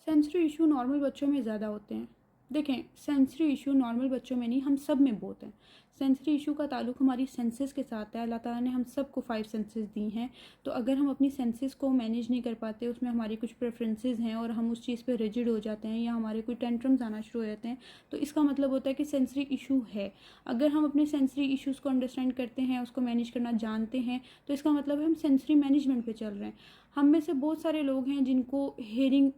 Sensory issue normal बच्चों में ज़्यादा होते हैं। देखें, सेंसरी इशू नॉर्मल बच्चों में नहीं, हम सब में बहुत हैं। सेंसरी इशू का ताल्लुक हमारी सेंसेस के साथ है। अल्लाह ताला ने हम सब को 5 सेंसेस दी हैं, तो अगर हम अपनी सेंसेस को मैनेज नहीं कर पाते, उसमें हमारी कुछ प्रेफरेंसेस हैं और हम उस चीज़ पे रिजिड हो जाते हैं या हमारे कोई टेंट्रम्स आना शुरू हो जाते हैं, तो इसका मतलब होता है कि सेंसरी इशू है। अगर हम अपने सेंसरी इशूज़ को अंडरस्टैंड करते हैं, उसको मैनेज करना जानते हैं, तो इसका मतलब है हम सेंसरी मैनेजमेंट पे चल रहे हैं। हम में से बहुत सारे लोग हैं जिनको हेयरिंग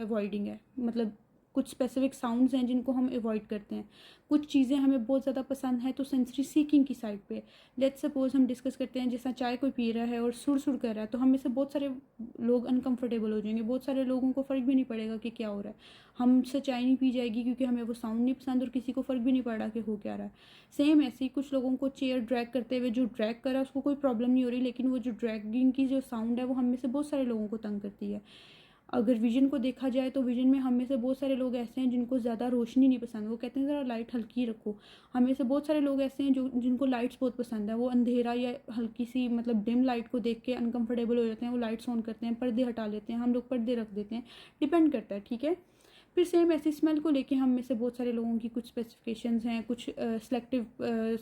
अवॉइडिंग है, मतलब कुछ स्पेसिफिक साउंड्स हैं जिनको हम अवॉइड करते हैं। कुछ चीज़ें हमें बहुत ज़्यादा पसंद है तो सेंसरी सीकिंग की साइड पे लेट्स सपोज हम डिस्कस करते हैं, जैसा चाय कोई पी रहा है और सुर सुर कर रहा है, तो हम में से बहुत सारे लोग अनकंफर्टेबल हो जाएंगे। बहुत सारे लोगों को फ़र्क भी नहीं पड़ेगा कि क्या हो रहा है, हमसे चाय नहीं पी जाएगी क्योंकि हमें वो साउंड नहीं पसंद और किसी को फ़र्क भी नहीं पड़ रहा कि हो क्या रहा है। सेम ऐसे ही कुछ लोगों को चेयर ड्रैग करते हुए जो ड्रैग कर रहा है उसको कोई प्रॉब्लम नहीं हो रही, लेकिन वो जो ड्रैगिंग की जो साउंड है वो हम में से बहुत सारे लोगों को तंग करती है। अगर विजन को देखा जाए तो विजन में हम में से बहुत सारे लोग ऐसे हैं जिनको ज़्यादा रोशनी नहीं पसंद, वो कहते हैं ज़रा लाइट हल्की रखो। हम में से बहुत सारे लोग ऐसे हैं जो जिनको लाइट्स बहुत पसंद है, वो अंधेरा या हल्की सी मतलब डिम लाइट को देख के अनकंफर्टेबल हो जाते हैं, वो लाइट्स ऑन करते हैं, पर्दे हटा लेते हैं। हम लोग पर्दे रख देते हैं, डिपेंड करता है, ठीक है। फिर सेम ऐसी स्मेल को लेके हम में से बहुत सारे लोगों की कुछ स्पेसिफिकेशंस हैं, कुछ सेलेक्टिव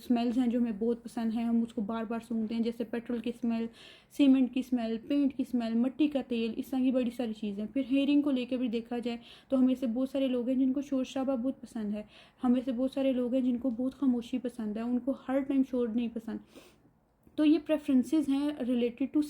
स्मेल्स हैं जो हमें बहुत पसंद हैं, हम उसको बार बार सूंघते हैं, जैसे पेट्रोल की स्मेल, सीमेंट की स्मेल, पेंट की स्मेल, मिट्टी का तेल, इस तरह की बड़ी सारी चीज़ें। फिर हेयरिंग को लेकर भी देखा जाए तो हमें से बहुत सारे लोग हैं जिनको शोर शराबा बहुत पसंद है, हमें से बहुत सारे लोग हैं जिनको बहुत खामोशी पसंद है, उनको हर टाइम शोर नहीं पसंद। तो ये प्रेफरेंसेस हैं रिलेटेड टू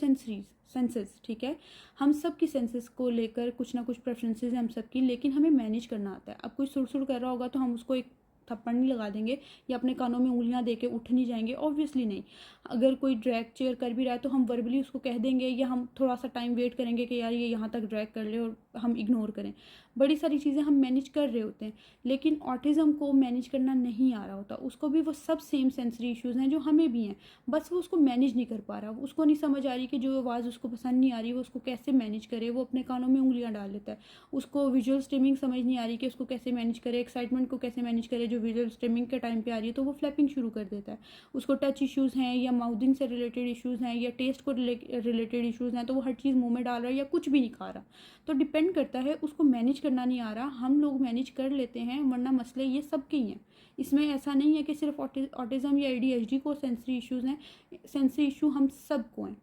सेंसेस, ठीक है। हम सब की सेंसेस को लेकर कुछ ना कुछ प्रेफरेंसेस हैं हम सब की, लेकिन हमें मैनेज करना आता है। अब कोई सुर सुर कर रहा होगा तो हम उसको एक थप्पड़ नहीं लगा देंगे या अपने कानों में उंगलियां दे के उठ नहीं जाएंगे, ऑब्वियसली नहीं। अगर कोई ड्रैग चेयर कर भी रहा है तो हम वर्बली उसको कह देंगे या हम थोड़ा सा टाइम वेट करेंगे कि यार ये यहाँ तक ड्रैग कर ले और हम इग्नोर करें। बड़ी सारी चीज़ें हम मैनेज कर रहे होते हैं, लेकिन ऑटिज़म को मैनेज करना नहीं आ रहा होता। उसको भी वो सब सेम सेंसरी इश्यूज़ हैं जो हमें भी हैं, बस वो उसको मैनेज नहीं कर पा रहा। उसको नहीं समझ आ रही कि जो आवाज़ उसको पसंद नहीं आ रही वो उसको कैसे मैनेज करे। वो अपने कानों में उंगलियां डाल लेता है। उसको विजुअल स्ट्रीमिंग समझ नहीं आ रही कि उसको कैसे मैनेज करे, एक्साइटमेंट को कैसे मैनेज करे जो विजुअल स्ट्रीमिंग के टाइम पे आ रही है, तो वो फ्लैपिंग शुरू कर देता है। उसको टच इश्यूज़ हैं या माउथिंग से रिलेटेड इश्यूज़ हैं या टेस्ट को रिलेटेड इश्यूज़ हैं, तो वो हर चीज़ मुँह में डाल रहा है या कुछ भी नहीं खा रहा। तो डिपेंड करता है, उसको मैनेज करना नहीं आ रहा। हम लोग मैनेज कर लेते हैं, वरना मसले ये सबके ही हैं। इसमें ऐसा नहीं है कि सिर्फ ऑटिज़म या ADHD को सेंसरी इश्यूज़ हैं, सेंसरी इशू हम सबको हैं।